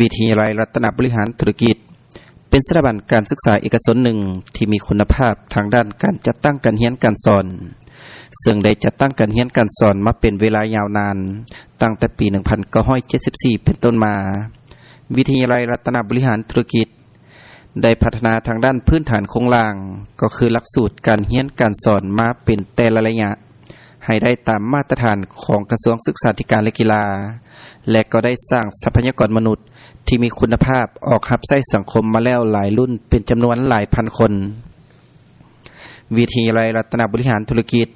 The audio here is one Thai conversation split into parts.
วิทยาลัยรัตนบริหารธุรกิจเป็นสถาบันการศึกษาเอกชนหนึ่งที่มีคุณภาพทางด้านการจัดตั้งการเรียนการสอนซึ่งได้จัดตั้งการเรียนการสอนมาเป็นเวลายาวนานตั้งแต่ปี 1974 เป็นต้นมาวิทยาลัยรัตนบริหารธุรกิจได้พัฒนาทางด้านพื้นฐานโครงล่างก็คือหลักสูตรการเรียนการสอนมาเป็นแต่ละระยะให้ได้ตามมาตรฐานของกระทรวงศึกษาธิการและกีฬาและก็ได้สร้างทรัพยากรมนุษย์ที่มีคุณภาพออกรับใช้สังคมมาแล้วหลายรุ่นเป็นจำนวนหลายพันคนวิทยาลัยรัตนบริหารธุรกิจ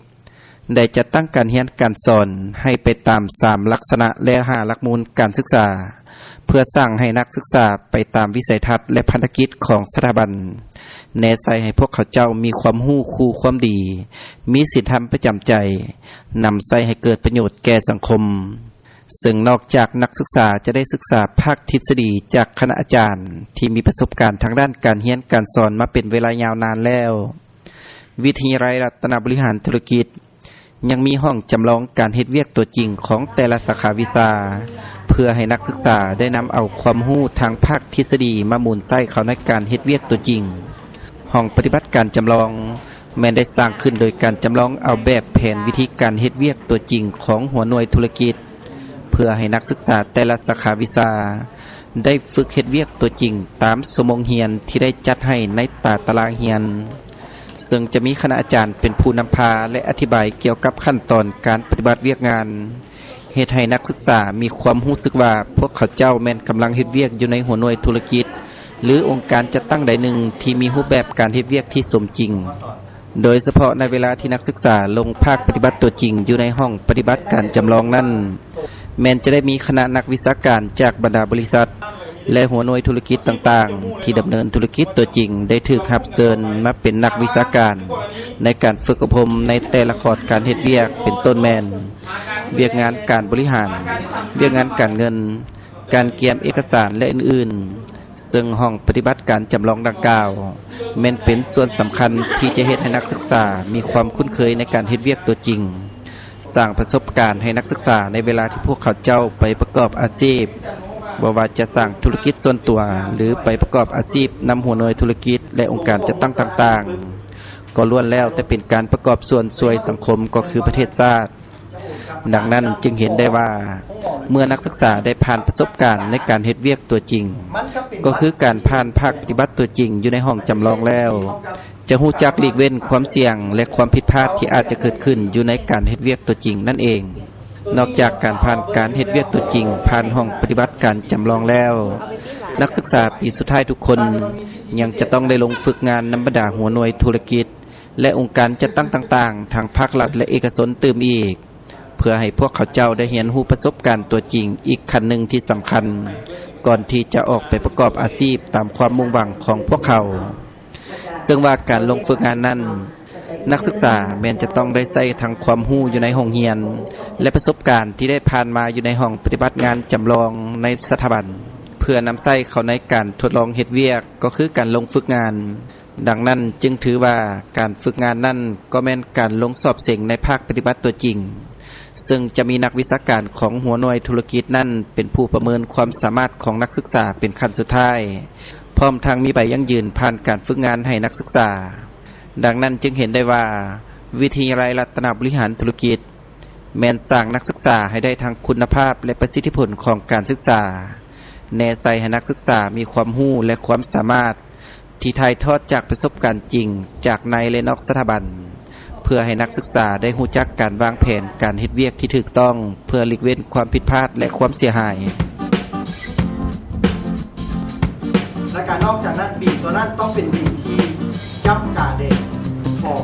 ได้จัดตั้งการเรียนการสอนให้ไปตาม3ลักษณะและ5หลักมูลการศึกษาเพื่อสร้างให้นักศึกษาไปตามวิสัยทัศน์และพันธกิจของสถาบันแนะใส่ให้พวกเขาเจ้ามีความรู้คู่ความดีมีศีลธรรมประจำใจนำใส่ให้เกิดประโยชน์แก่สังคมซึ่งนอกจากนักศึกษาจะได้ศึกษาภาคทฤษฎีจากคณะอาจารย์ที่มีประสบการณ์ทางด้านการเรียนการสอนมาเป็นเวลายาวนานแล้ววิทยาลัยรัตนบริหารธุรกิจยังมีห้องจำลองการเฮ็ดเวียกตัวจริงของแต่ละสาขาวิชาเพื่อให้นักศึกษาได้นำเอาความรู้ทางภาคทฤษฎีมาหมุนใส่เข้าในการเฮ็ดเวียกตัวจริงห้องปฏิบัติการจำลองแม้นได้สร้างขึ้นโดยการจำลองเอาแบบแผนวิธีการเฮ็ดเวียกตัวจริงของหัวหน่วยธุรกิจเพื่อให้นักศึกษาแต่ละสาขาวิชาได้ฝึกเฮ็ดเวียกตัวจริงตามชั่วโมงเรียนที่ได้จัดให้ในตารางเรียนซึ่งจะมีคณะอาจารย์เป็นผู้นำพาและอธิบายเกี่ยวกับขั้นตอนการปฏิบัติเวียกงานเฮ็ดให้นักศึกษามีความรู้สึกว่าพวกเขาเจ้าแม่นกำลังเฮ็ดเวียกอยู่ในหัวหน่วยธุรกิจหรือองค์การจัดตั้งใดหนึ่งที่มีรูปแบบการเฮ็ดเวียกที่สมจริงโดยเฉพาะในเวลาที่นักศึกษาลงภาคปฏิบัติตัวจริงอยู่ในห้องปฏิบัติการจำลองนั้นแม้นจะได้มีคณะนักวิชาการจากบรรดาบริษัทและหัวหน่วยธุรกิจต่างๆที่ดำเนินธุรกิจตัวจริงได้ถูกรับเชิญมาเป็นนักวิชาการในการฝึกอบรมในแต่ละคอร์สการเฮ็ดเวียกเป็นต้นแม่นเวียกงานการบริหารเวียกงานการเงินการเก็บเอกสารและอื่นๆซึ่งห้องปฏิบัติการจำลองดังกล่าวแม่นเป็นส่วนสำคัญที่จะเฮ็ดให้นักศึกษามีความคุ้นเคยในการเฮ็ดเวียกตัวจริงสร้างประสบการณ์ให้นักศึกษาในเวลาที่พวกเขาเจ้าไปประกอบอาชีพว่าจะสร้างธุรกิจส่วนตัวหรือไปประกอบอาชีพนำหัวหน่วยธุรกิจและองค์การจัดตั้งต่างๆก็ล้วนแล้วแต่เป็นการประกอบส่วนช่วยสังคมก็คือประเทศชาติดังนั้นจึงเห็นได้ว่าเมื่อนักศึกษาได้ผ่านประสบการณ์ในการเฮ็ดเวียกตัวจริงก็คือการผ่านภาคปฏิบัติตัวจริงอยู่ในห้องจำลองแล้วจะรู้จักหลีกเว้นความเสี่ยงและความผิดพลาดที่อาจจะเกิดขึ้นอยู่ในการเฮ็ดเวียกตัวจริงนั่นเองนอกจากการผ่านการเฮ็ดเวียกตัวจริงผ่านห้องปฏิบัติการจำลองแล้วนักศึกษาปีสุดท้ายทุกคนยังจะต้องได้ลงฝึกงานนำบรรดาหัวหน่วยธุรกิจและองค์การจัดตั้งต่างๆทางภาครัฐและเอกชนเติมอีกเพื่อให้พวกเขาเจ้าได้เรียนรู้ประสบการณ์ตัวจริงอีกขั้นหนึ่งที่สำคัญก่อนที่จะออกไปประกอบอาชีพตามความมุ่งหวังของพวกเขาซึ่งว่าการลงฝึกงานนั้นนักศึกษาแม้นจะต้องได้ใช้ทั้งความรู้อยู่ในห้องเรียนและประสบการณ์ที่ได้ผ่านมาอยู่ในห้องปฏิบัติงานจำลองในสถาบันเพื่อนำใช้เข้าในการทดลองเฮ็ดเวียกก็คือการลงฝึกงานดังนั้นจึงถือว่าการฝึกงานนั้นก็แม่นการลงสอบเสียงในภาคปฏิบัติตัวจริงซึ่งจะมีนักวิชาการของหัวหน่วยธุรกิจนั้นเป็นผู้ประเมินความสามารถของนักศึกษาเป็นขั้นสุดท้ายพร้อมทั้งมีใบยั่งยืนผ่านการฝึกงานให้นักศึกษาดังนั้นจึงเห็นได้ว่าวิทยาลัยรัตนบริหารธุรกิจแม้นสร้างนักศึกษาให้ได้ทั้งคุณภาพและประสิทธิผลของการศึกษาแนใส่ให้นักศึกษามีความรู้และความสามารถที่ถ่ายทอดจากประสบการณ์จริงจากในและนอกสถาบันเพื่อให้นักศึกษาได้รู้จักการวางแผนการเฮ็ดเวียกที่ถูกต้องเพื่อหลีกเว้นความผิดพลาดและความเสียหายและการนอกจากนั้นบีบตัวนั้นต้องเป็นบีบที่จับกาแดงออก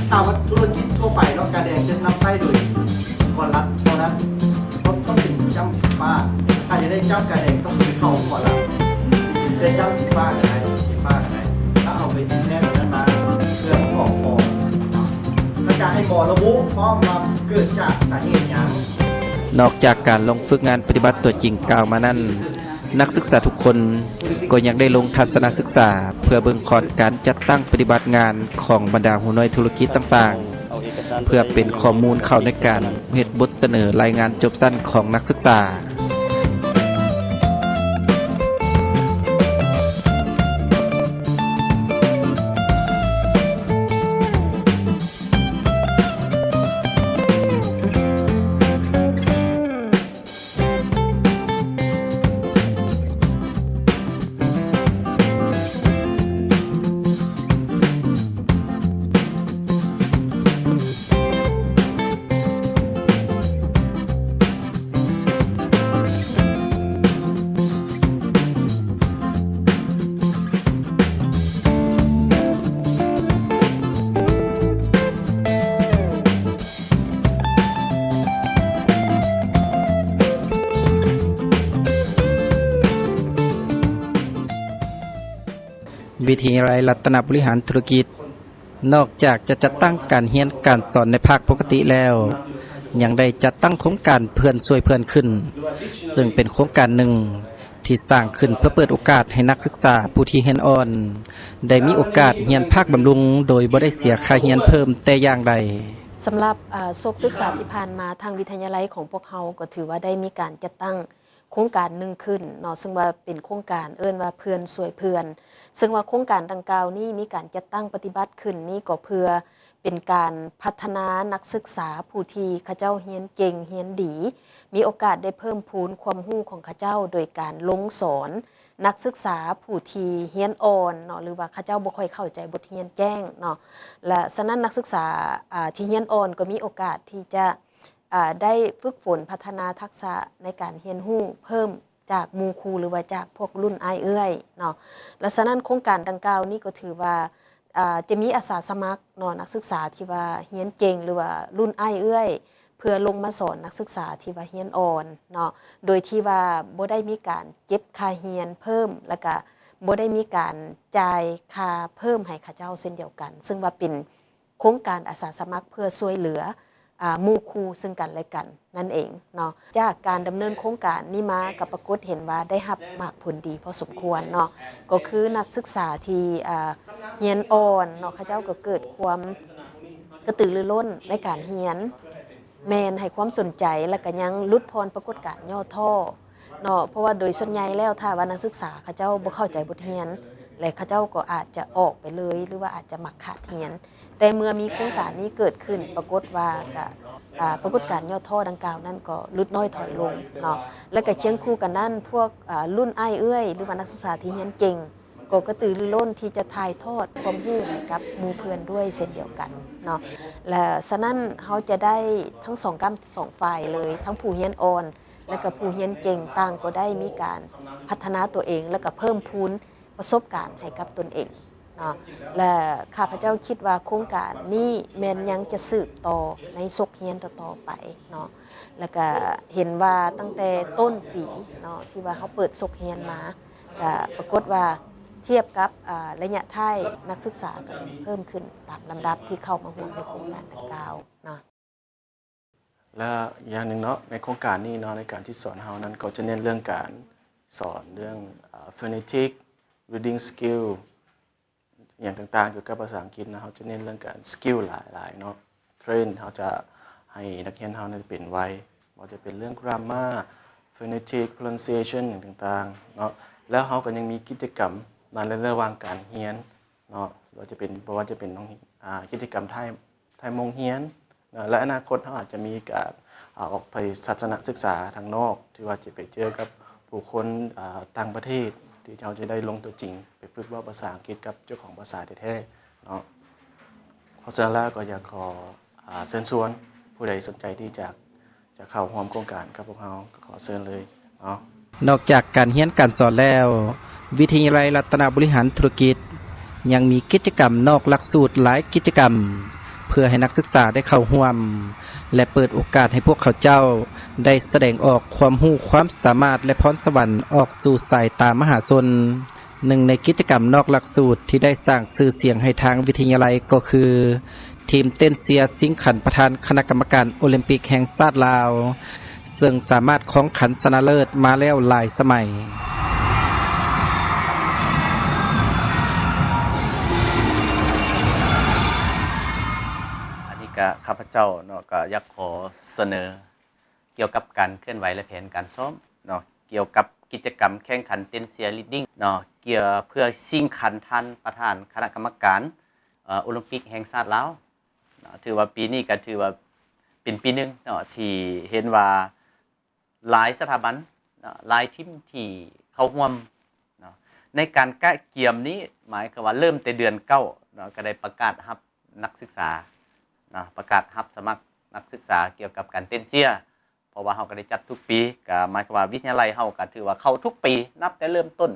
ถ้าว่าธุรกิจทั่วไปนอกกาแดงจะนำไปโดยก่อนรัฐเท่านั้นต้องเป็นจ้ำสิบ้าถ้าจะได้จ้ำกาแดงต้องเป็นเข้าก่อนรัฐได้จ้ำสิบ้ากันไหนถ้าเอาไปแน่นนั้นมาเพื่อออกของและการให้หมอระบุเพราะมันเกิดจากสาเหตุอย่างนอกจากการลงฝึกงานปฏิบัติตัวจริงกล่าวมานั้นนักศึกษาทุกคนก็ยังได้ลงทัศนศึกษาเพื่อเบิ่งคอร์สการจัดตั้งปฏิบัติงานของบรรดาหัวหน่วยธุรกิจต่างๆเพื่อเป็นข้อมูลเข้าในการเฮ็ดบทเสนอรายงานจบสั้นของนักศึกษา วิทยาลัยรัตนบริหารธุรกิจนอกจากจะจัดตั้งการเรียนการสอนในภาคปกติแล้วยังได้จัดตั้งโครงการเพื่อนช่วยเพื่อนขึ้นซึ่งเป็นโครงการหนึ่งที่สร้างขึ้นเพื่อเปิดโอกาสให้นักศึกษาผู้ที่เรียนอ่อนได้มีโอกาสเรียนภาคบำรุงโดยบ่ได้เสียค่าเรียนเพิ่มแต่อย่างใดสำหรับโศกศึกษาที่ผ่านมาทางวิทยาลัยของพวกเราก็ถือว่าได้มีการจัดตั้งโครงการหนึ่งขึ้นเนาะซึ่งว่าเป็นโครงการเอิ้นว่าเพื่อนสวยเพื่อนซึ่งว่าโครงการดังกล่าวนี้มีการจัดตั้งปฏิบัติขึ้นนี้ก็เพื่อเป็นการพัฒนานักศึกษาผู้ที่เขาเจ้าเรียนเก่งเรียนดีมีโอกาสได้เพิ่มพูนความรู้ของเขาเจ้าโดยการลงสอนนักศึกษาผู้ที่เรียนอ่อนเนาะหรือว่าเขาเจ้าบ่ค่อยเข้าใจบทเรียนแจ้งเนาะและฉะนั้นนักศึกษาที่เรียนอ่อนก็มีโอกาสที่จะได้ฝึกฝนพัฒนาทักษะในการเรียนรู้เพิ่มจากหมู่ครูหรือว่าจากพวกรุ่นอ้ายเอื้อยเนาะและฉะนั้นโครงการดังกล่าวนี้ก็ถือว่าจะมีอาสาสมัครเนาะนักศึกษาที่ว่าเรียนเก่งหรือว่ารุ่นอ้ายเอื้อยเพื่อลงมาสอนนักศึกษาที่ว่าเรียนอ่อนเนาะโดยที่ว่าบ่ได้มีการเก็บค่าเรียนเพิ่มแล้วก็บ่ได้มีการจ่ายค่าเพิ่มให้เขาเจ้าเช่นเดียวกันซึ่งว่าเป็นโครงการอาสาสมัครเพื่อช่วยเหลือหมู่ครูซึ่งกันและกันนั่นเองเนาะจากการดำเนินโครงการนี้มากับปรากฏเห็นว่าได้รับมากผลดีพอสมควรเนาะก็คือนักศึกษาที่เรียนอ่อนเนาะเขาเจ้าก็เกิดความกระตือรือร้นในการเรียนแมนให้ความสนใจและก็ยังลุดพรปรากฏการณ์ย่อท่อเนาะเพราะว่าโดยส่วนใหญ่แล้วถ้าว่านักศึกษาเขาเจ้าบ่เข้าใจบทเรียนและเขาเจ้าก็อาจจะออกไปเลยหรือว่าอาจจะมักขาดเรียนแต่เมื่อมีโครงการนี้เกิดขึ้นปรากฏว่าปรากฏการณ์ย่อท่อดังกล่าวนั้นก็ลดน้อยถอยลงเนาะและก็เคียงคู่กันนั้นพวกรุ่นอ้ายเอื้อยหรือว่านักศึกษาที่เรียนเก่งก็กระตือรือร้นที่จะถ่ายทอดความรู้ให้กับหมู่เพื่อนด้วยเช่นเดียวกันเนาะและฉะนั้นเขาจะได้ทั้งสองฝ่ายเลยทั้งผู้เรียนอ่อนและก็ผู้เรียนเก่งต่างก็ได้มีการพัฒนาตัวเองและก็เพิ่มพูนประสบการณ์ให้กับตนเองเนาะและข้าพเจ้าคิดว่าโครงการนี้แม้นยังจะสืบต่อในศกเรียนต่อไปเนาะแล้วก็เห็นว่าตั้งแต่ต้นปีเนาะที่ว่าเขาเปิดศกเรียนมาก็ปรากฏว่าเทียบกับระยะท้ายนักศึกษาก็เพิ่มขึ้นตามลำดับที่เข้ามาร่วมในโครงการดังกล่าวเนาะและอย่างหนึ่งเนาะในโครงการนี้เนาะในการที่สอนเฮานั้นก็จะเน้นเรื่องการสอนเรื่องphonetic reading skill อย่างต่างๆเกี่ยวกับภาษาอังกฤษนะเขาจะเน้นเรื่องการสกิลหลายๆเนาะเทรนเขาจะให้นักเรียนเขานั้นเป็นไวมันจะเป็นเรื่อง grammar phonetic pronunciation อย่างต่างๆเนาะแล้วเขาก็ยังมีกิจกรรมในระหว่างการเรียนเนาะว่าจะเป็นกิจกรรมไทยมงเรียนและอนาคตเขาอาจจะมีการออกไปศาสนศึกษาทางนอกที่ว่าจะไปเจอกับผู้คนต่างประเทศที่เราจะได้ลงตัวจริงไปฝึกว่าภาษาอังกฤษกับเจ้าของภาษาแท้ๆเนาะเพราะฉะนั้นแล้วก็อยากขอเชิญชวนผู้ใดสนใจที่จะเข้าร่วมโครงการกับพวกเราขอเชิญเลยเนาะนอกจากการเรียนการสอนแล้ววิทยาลัยรัตนบริหารธุรกิจยังมีกิจกรรมนอกหลักสูตรหลายกิจกรรมเพื่อให้นักศึกษาได้เข้าร่วมและเปิดโอกาสให้พวกเขาเจ้าได้แสดงออกความรู้ความสามารถและพรสวรรค์ออกสู่สายตามหาชนหนึ่งในกิจกรรมนอกหลักสูตรที่ได้สร้างชื่อเสียงให้ทางวิทยาลัยก็คือทีมเต้นเซียสิงขันประธานคณะกรรมการโอลิมปิกแห่งชาติลาวซึ่งสามารถครองขันชนะเลิศมาแล้วหลายสมัยข้าพเจ้าเนาะก็อยากขอเสนอเกี่ยวกับการเคลื่อนไหวและแผนการซ้อมเนาะเกี่ยวกับกิจกรรมแข่งขันเต้นเซียลีดดิ้งเนาะเกี่ยวเพื่อชิงขันท่านประธานคณะกรรมการโอลิมปิกแห่งชาติลาวถือว่าปีนี้ก็ถือว่าเป็นปีนึงเนาะที่เห็นว่าหลายสถาบันหลายทีมที่เข้าร่วมเนาะในการแก้เกียมนี้หมายความว่าเริ่มแต่เดือน9เนาะก็ได้ประกาศรับนักศึกษาประกาศรับสมัครนักศึกษาเกี่ยวกับการเต้นเซียเพราะว่าเราก็ได้จัดทุกปีก็หมายความว่าวิทยาลัยเราก็ถือว่าเข้าทุกปีนับแต่เริ่มต้น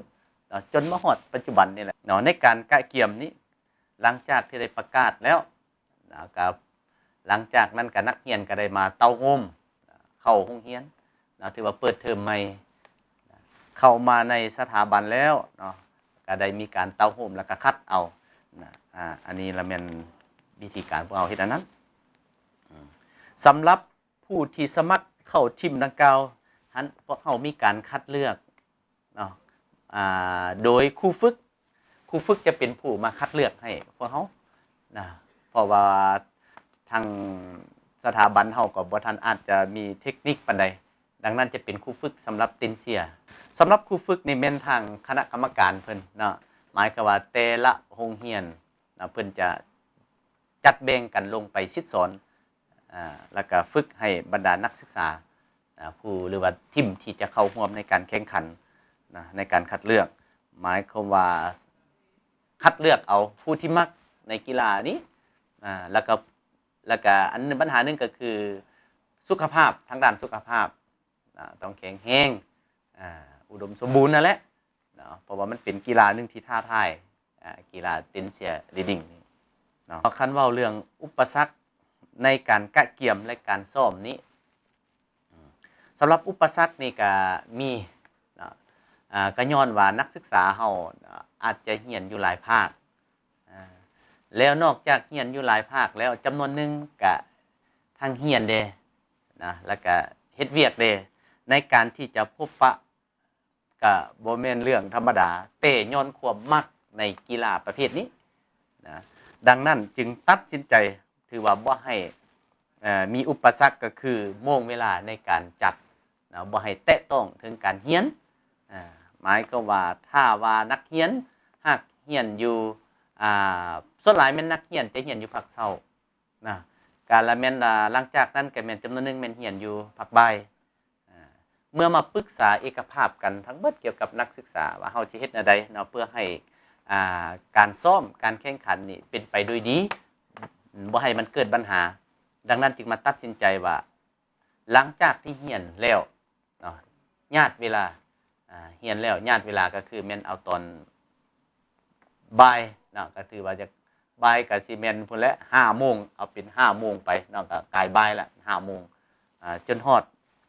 จนมาฮอดปัจจุบันนี่แหละในการกะเกียมนี้หลังจากที่ได้ประกาศแล้วก็หลังจากนั้นก็นักเรียนก็ได้มาเต้าโฮมเข้าโรงเรียนถือว่าเปิดเทอมใหม่เข้ามาในสถาบันแล้ว ก็ได้มีการเต้าโฮมแล้วก็คัดเอานะอันนี้ละแม่นวิธีการพวกเราเฮ็ดอันนั้นสำหรับผู้ที่สมัครเข้าทีมดังกล่าวหันพวกเขามีการคัดเลือกเนาะโดยครูฝึกจะเป็นผู้มาคัดเลือกให้พวกเขานะเพราะว่าทางสถาบันเฮาก็บ่ทันอาจจะมีเทคนิคปานใดดังนั้นจะเป็นครูฝึกสำหรับเต็นเสียสำหรับครูฝึกนี่แม่นทางคณะกรรมการเพิ่นเนาะหมายความว่าแต่ละโรงเรียนนะเพิ่นจะจัดแบ่งกันลงไปสิสอนแล้วก็ฝึกให้บรรดานักศึกษาผู้หรือว่าทีมที่จะเข้าร่วมในการแข่งขันนะในการคัดเลือกหมายความว่าคัดเลือกเอาผู้ที่มักในกีฬานี้แล้วก็อันนึงปัญหาหนึ่งก็คือสุขภาพทางด้านสุขภาพต้องแข็งแรงอุดมสมบูรณ์นั่นแหละเพราะว่ามันเป็นกีฬาหนึ่งที่ท้าทายกีฬาเต็นเซียรีดิ้งนี่คันเว้าเรื่องอุปสรรคในการกะเกียมและการซ้อมนี้สำหรับอุปสรรคนี่ก็มีก็ย้อนว่านักศึกษาเฮาอาจจะเรียนอยู่หลายภาคแล้วนอกจากเรียนอยู่หลายภาคแล้วจำนวนหนึ่งก็ทางเรียนเด้นะแล้วก็เฮ็ดเวียกเด้ในการที่จะพบปะก็บ่แม่นเรื่องธรรมดาแต่ย้อนความมักในกีฬาประเภทนี้นะดังนั้นจึงตัดสินใจถือว่าบ่ให้มีอุปสรรคก็คือโมงเวลาในการจัดนะบ่ให้แตะต้องถึงการเรียนหมายก็ว่าถ้าว่านักเรียนหากเรียนอยู่ส่วนหลายแม่นนักเรียนจะเรียนอยู่ภาคเช้านะการละแม่นหลังจากนั้นก็แม่นจำนวนนึงแม่นเรียนอยู่ภาคบ่ายเมื่อมาปรึกษาเอกภาพกันทั้งเบิดเกี่ยวกับนักศึกษาว่าเฮาสิเฮ็ดแนวใดเนาะเพื่อให้การซ้อมการแข่งขันนี่เป็นไปโดยดีบ่ให้มันเกิดปัญหาดังนั้นจึงมาตัดสินใจว่าหลังจากที่เรียนแล้วเนาะญาติเวลาเรียนแล้วญาติเวลาก็คือแม่นเอาตอนบ่ายเนาะก็ถือว่าจะบ่ายก็สิแม่นพุ่นละ5:00 นเอาเป็น5:00 นไปเนาะก็กายบ่ายละ5:00 นจนฮอด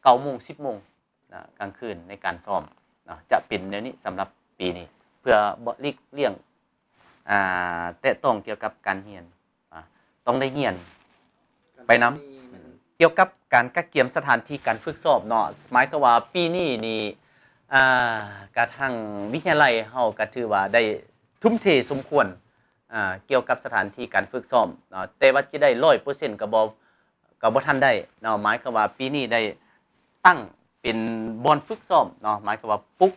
9:00 น 10:00 นกลางคืนในการซ้อมเนาะจะเป็นแนวนี้สำหรับปีนี้เพื่อบ่หลีกเลี่ยงแตะต้องเกี่ยวกับการเรียนต้องได้เรียนไปนำเกี่ยวกับการกักเกียมสถานที่การฝึกซ้อมเนาะหมายก็ว่าปีนี้นี่กระทั่งวิทยาลัยเฮาก็ถือว่าได้ทุ่มเทสมควรเกี่ยวกับสถานที่การฝึกซ้อมเนาะแต่ว่าสิได้ 100% ก็บ่ทันได้เนาะหมายก็ว่าปีนี้ได้ตั้งเป็นบ่อนฝึกซ้อมเนาะหมายก็ว่าปุ๊ก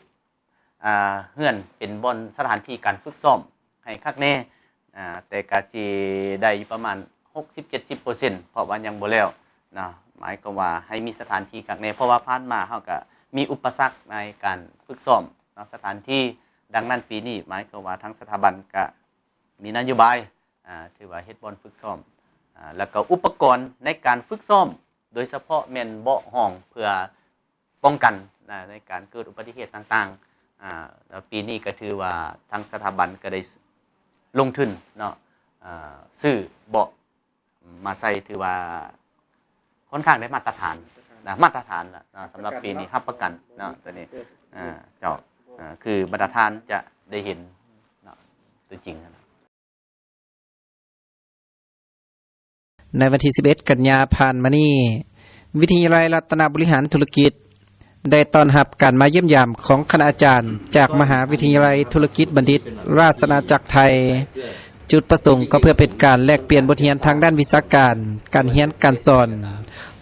เฮือนเป็นบ่อนสถานที่การฝึกซ้อมให้คักแน่แต่ก็สิได้อยู่ประมาณ 60-70% เพราะว่ายังบ่แล้วนะหมายก็ว่าให้มีสถานที่คักแน่เพราะว่าผ่านมาเฮาก็มีอุปสรรคในการฝึกซ้อมเนาะสถานที่ดังนั้นปีนี้หมายก็ว่าทั้งสถาบันก็มีนโยบายถือว่าเฮ็ดบ่อนฝึกซ้อมแล้วก็อุปกรณ์ในการฝึกซ้อมโดยเฉพาะแม่นเบาะห้องเพื่อป้องกันในการเกิดอุบัติเหตุต่างๆแล้วปีนี้ก็ถือว่าทางสถาบันก็ได้ลงทุนเนาะซื้อเบาะมาใส่ถือว่าค่อนข้างได้มาตรฐานละสำหรับปีนี้รับประกันเนาะตัวนี้เจ้าคือมาตรฐานจะได้เห็นเนาะตัวจริงนะในวันที่11 กันยาผ่านมานี้วิทยาลัยรัตนบริหารธุรกิจได้ต้อนรับการมาเยี่ยมยามของคณาจารย์จากมหาวิทยาลัยธุรกิจบัณฑิตราชอาณาจักรไทยจุดประสงค์ก็เพื่อเป็นการแลกเปลี่ยนบทเรียนทางด้านวิชาการการเรียนการสอน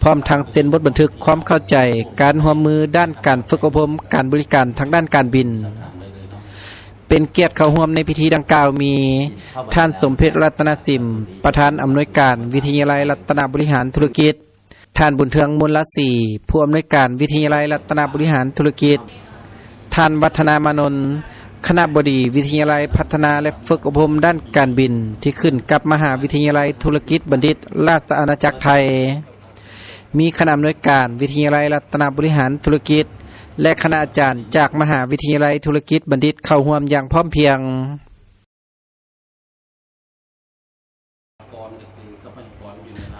พร้อมทั้งเซ็นบทบันทึกความเข้าใจการร่วมมือด้านการฝึกอบรมการบริการทางด้านการบินเป็นเกียรติเข้าร่วมในพิธีดังกล่าวมีท่านสมเพชรรัตนสิมประธานอำนวยการวิทยาลัยรัตนบริหารธุรกิจท่านบุญเทืองมลศรีผู้อำนวยการวิทยาลัยรัตนบริหารธุรกิจท่านวัฒนามานนท์คณบดีวิทยาลัยพัฒนาและฝึกอบรมด้านการบินที่ขึ้นกับมหาวิทยาลัยธุรกิจบัณฑิตราชอาณาจักรไทยมีคณะอำนวยการวิทยาลัยรัตนบริหารธุรกิจและคณาจารย์จากมหาวิทยาลัยธุรกิจบัณฑิตเข้าร่วมอย่างพร้อมเพรียง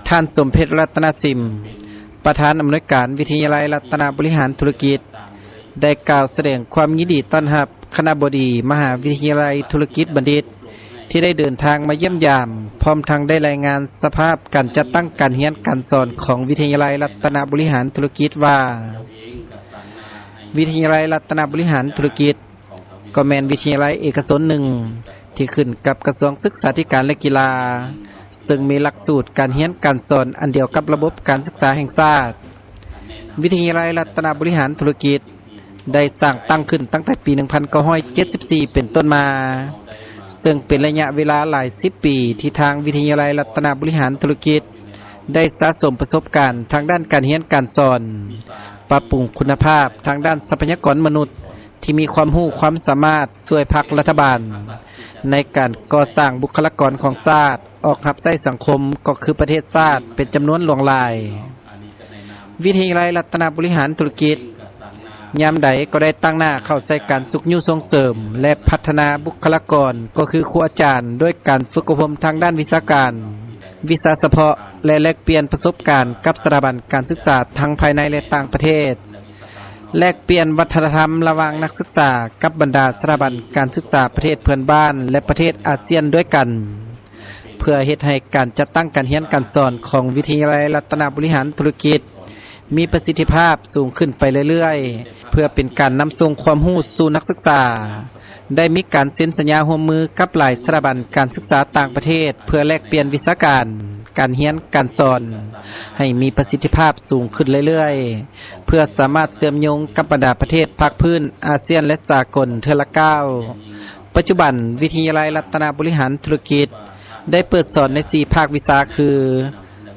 ท่านสมเพชรรัตนสิมประธานอำนวยการวิทยาลัยรัตนบริหารธุรกิจได้กล่าวแสดงความยินดีต้อนรับ คณบดีมหาวิทยาลัยธุรกิจบัณฑิตที่ได้เดินทางมาเยี่ยมยามพร้อมทั้งได้รายงานสภาพการจัดตั้งการเรียนการสอนของวิทยาลัยรัตนบริหารธุรกิจว่าวิทยาลัยรัตนบริหารธุรกิจก็แม่นวิทยาลัยเอกชนหนึ่งที่ขึ้นกับกระทรวงศึกษาธิการและกีฬาซึ่งมีหลักสูตรการเรียนการสอนอันเดียวกับระบบการศึกษาแห่งชาติวิทยาลัยรัตนบริหารธุรกิจได้สร้างตั้งขึ้นตั้งแต่ปี 1974 เป็นต้นมาซึ่งเป็นระยะเวลาหลาย10 ปีที่ทางวิทยาลัยรัตนบริหารธุรกิจได้สะสมประสบการณ์ทางด้านการเรียนการสอนปรับปรุงคุณภาพทางด้านทรัพยากรมนุษย์ที่มีความรู้ความสามารถช่วยพรรครัฐบาลในการก่อสร้างบุคลากรของชาติออกรับใช้สังคมก็คือประเทศชาติเป็นจำนวนหลวงหลายวิทยาลัยรัตนบริหารธุรกิจยามใดก็ได้ตั้งหน้าเข้าใส่การสุขยุส่งเสริมและพัฒนาบุคลากรก็คือครูอาจารย์ด้วยการฝึกอบรมทางด้านวิชาการวิชาเฉพาะและแลกเปลี่ยนประสบการณ์กับสถาบันการศึกษาทั้งภายในและต่างประเทศแลกเปลี่ยนวัฒนธรรมระหว่างนักศึกษากับบรรดาสถาบันการศึกษาประเทศเพื่อนบ้านและประเทศอาเซียนด้วยกันเพื่อเฮ็ดให้การจัดตั้งการเรียนการสอนของวิทยาลัยรัตนบริหารธุรกิจมีประสิทธิภาพสูงขึ้นไปเรื่อยๆเพื่อเป็นการนำส่งความรู้สู่นักศึกษาได้มีการเซ็นสัญญาร่วมมือกับหลายสถาบันการศึกษาต่างประเทศเพื่อแลกเปลี่ยนวิชาการการเรียนการสอนให้มีประสิทธิภาพสูงขึ้นเรื่อยๆเพื่อสามารถเชื่อมโยงกับบรรดาประเทศภาคพื้นอาเซียนและสากลเทื่อละก้าวปัจจุบันวิทยาลัยรัตนบริหารธุรกิจได้เปิดสอนใน4ภาควิชาคือ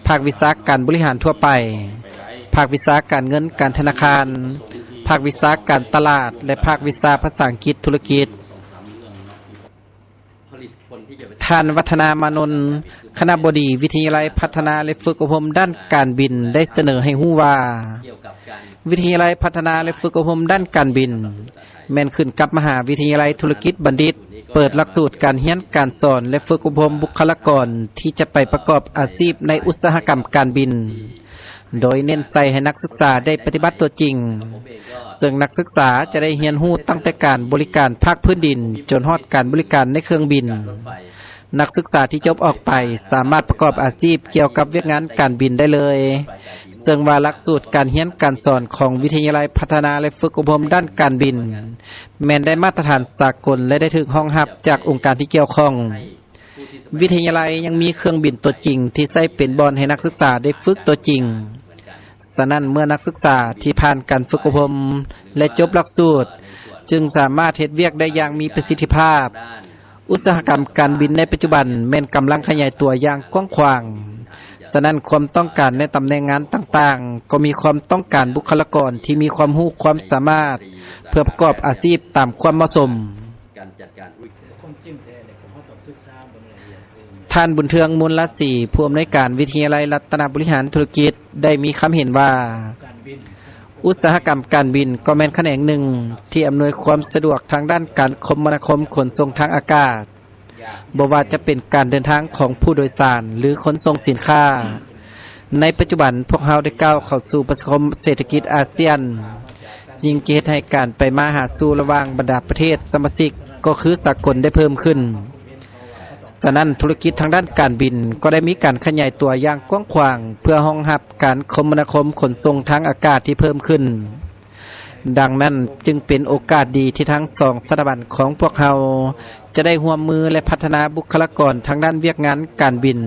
ภาควิชาการบริหารทั่วไปภาควิชาการเงินการธนาคารภาควิชาการตลาดและภาควิชาภาษาอังกฤษธุรกิจท่านวัฒนามานนท์คณบดีวิทยาลัยพัฒนาและฝึกอบรมด้านการบินได้เสนอให้ฮู้ว่าวิทยาลัยพัฒนาและฝึกอบรมด้านการบินแม่นขึ้นกับมหาวิทยาลัยธุรกิจบัณฑิตเปิดหลักสูตรการเรียนการสอนและฝึกอบรมบุคลากรที่จะไปประกอบอาชีพในอุตสาหกรรมการบินโดยเน้นใส่ให้นักศึกษาได้ปฏิบัติตัวจริงซึ่งนักศึกษาจะได้เรียนรู้ตั้งแต่การบริการภาคพื้นดินจนฮอดการบริการในเครื่องบินนักศึกษาที่จบออกไปสามารถประกอบอาชีพเกี่ยวกับเวียกงานการบินได้เลยซึ่งว่าหลักสูตรการเรียนการสอนของวิทยาลัยพัฒนาและฝึกอบรมด้านการบินแม้นได้มาตรฐานสากลและได้ถูกรองรับจากองค์การที่เกี่ยวข้องวิทยาลัยยังมีเครื่องบินตัวจริงที่ใช้เป็นบอลให้นักศึกษาได้ฝึกตัวจริงฉะนั้นเมื่อนักศึกษาที่ผ่านการฝึกอบรมและจบหลักสูตรจึงสามารถเฮ็ดเวียกได้อย่างมีประสิทธิภาพอุตสาหกรรมการบินในปัจจุบันแม่นกำลังขยายตัวอย่างกว้างขวางฉะนั้นความต้องการในตำแหน่งงานต่างๆก็มีความต้องการบุคลากรที่มีความรู้ความสามารถเพื่อประกอบอาชีพตามความเหมาะสมท่านบุญเทืองมูลละศรีผู้อำนวยการวิทยาลัยรัตนบริหารธุรกิจได้มีคำเห็นว่าอุตสาหกรรมการบินก็แม่นแขนงหนึ่งที่อำนวยความสะดวกทางด้านการคมนาคมขนส่งทางอากาศบ่ว่าจะเป็นการเดินทางของผู้โดยสารหรือขนส่งสินค้าในปัจจุบันพวกเราได้ก้าวเข้าสู่ประชาคมเศรษฐกิจอาเซียนยิ่งเกิดให้การไปมาหาสู่ระหว่างบรรดาประเทศสมาชิกก็คือสากลได้เพิ่มขึ้นฉะนั้นธุรกิจทางด้านการบินก็ได้มีการขยายตัวอย่างกว้างขวางเพื่อรองรับการคมนาคมขนส่งทางอากาศที่เพิ่มขึ้นดังนั้นจึงเป็นโอกาสดีที่ทั้งสองสถาบันของพวกเราจะได้ร่วมมือและพัฒนาบุคลากรทางด้านเวียกงานการบิน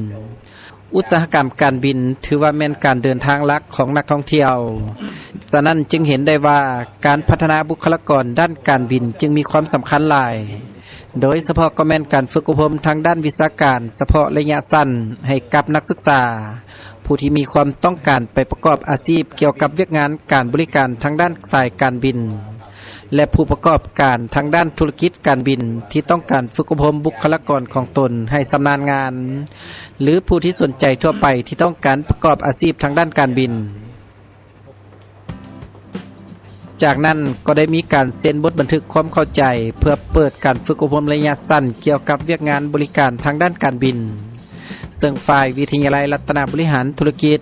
อุตสาหกรรมการบินถือว่าแม่นการเดินทางหลักของนักท่องเที่ยวฉะนั้นจึงเห็นได้ว่าการพัฒนาบุคลากรด้านการบินจึงมีความสำคัญหลายโดยเฉพาะก็แม่นการฝึกอบรมทางด้านวิชาการเฉพาะระยะสั้นให้กับนักศึกษาผู้ที่มีความต้องการไปประกอบอาชีพเกี่ยวกับเวียกงานการบริการทางด้านสายการบินและผู้ประกอบการทางด้านธุรกิจการบินที่ต้องการฝึกอบรมบุคลากรของตนให้ชำนาญงานหรือผู้ที่สนใจทั่วไปที่ต้องการประกอบอาชีพทางด้านการบินจากนั้นก็ได้มีการเซ็นบทบันทึกความเข้าใจเพื่อเปิดการฝึกอบรมระยะสั้นเกี่ยวกับเวียกงานบริการทางด้านการบินซึ่งฝ่ายวิทยาลัยรัตนบริหารธุรกิจ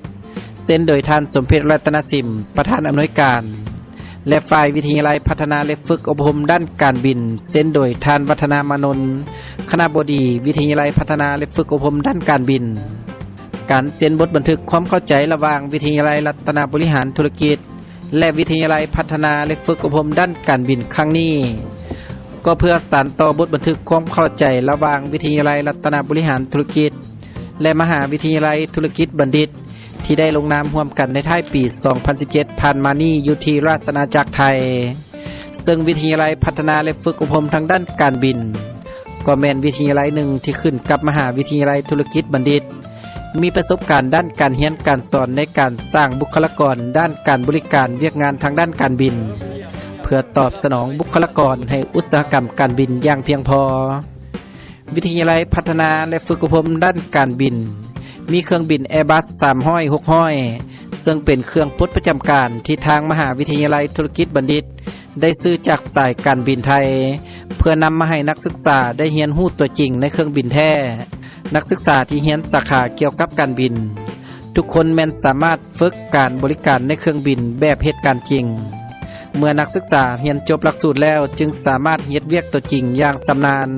เซ็นโดยท่านสมเพชรรัตนสิมประธานอำนวยการ และฝ่ายวิทยาลัยพัฒนาและฝึกอบรมด้านการบินเส้นโดยท่านวัฒนามานนท์คณบดีวิทยาลัยพัฒนาและฝึกอบรมด้านการบินการเซ็นบทบันทึกความเข้าใจระหว่างวิทยาลัยรัตนบริหารธุรกิจและวิทยาลัยพัฒนาและฝึกอบรมด้านการบินครั้งนี้ก็เพื่อสานต่อบทบันทึกความเข้าใจระหว่างวิทยาลัยรัตนบริหารธุรกิจและมหาวิทยาลัยธุรกิจบัณฑิตที่ได้ลงนามร่วมกันในท้ายปี 2017 ผ่านมานี้อยู่ที่ราชอาณาจักรไทยซึ่งวิทยาลัยพัฒนาและฝึกอบรมทางด้านการบินก็แม่นวิทยาลัยหนึ่งที่ขึ้นกับมหาวิทยาลัยธุรกิจบัณฑิตมีประสบการณ์ด้านการเรียนการสอนในการสร้างบุคลากรด้านการบริการเวียกงานทางด้านการบินเพื่อตอบสนองบุคลากรให้อุตสาหกรรมการบินอย่างเพียงพอวิทยาลัยพัฒนาและฝึกอบรมด้านการบินมีเครื่องบิน Airbus 300 600ซึ่งเป็นเครื่องพลประจำการที่ทางมหาวิทยาลัยธุรกิจบัณฑิตได้ซื้อจากสายการบินไทยเพื่อนำมาให้นักศึกษาได้เรียนรู้ตัวจริงในเครื่องบินแท้นักศึกษาที่เรียนสาขาเกี่ยวกับการบินทุกคนแม้นสามารถฝึกการบริการในเครื่องบินแบบเหตุการณ์จริงเมื่อนักศึกษาเรียนจบหลักสูตรแล้วจึงสามารถเฮ็ดเวียกตัวจริงอย่างชำนาญ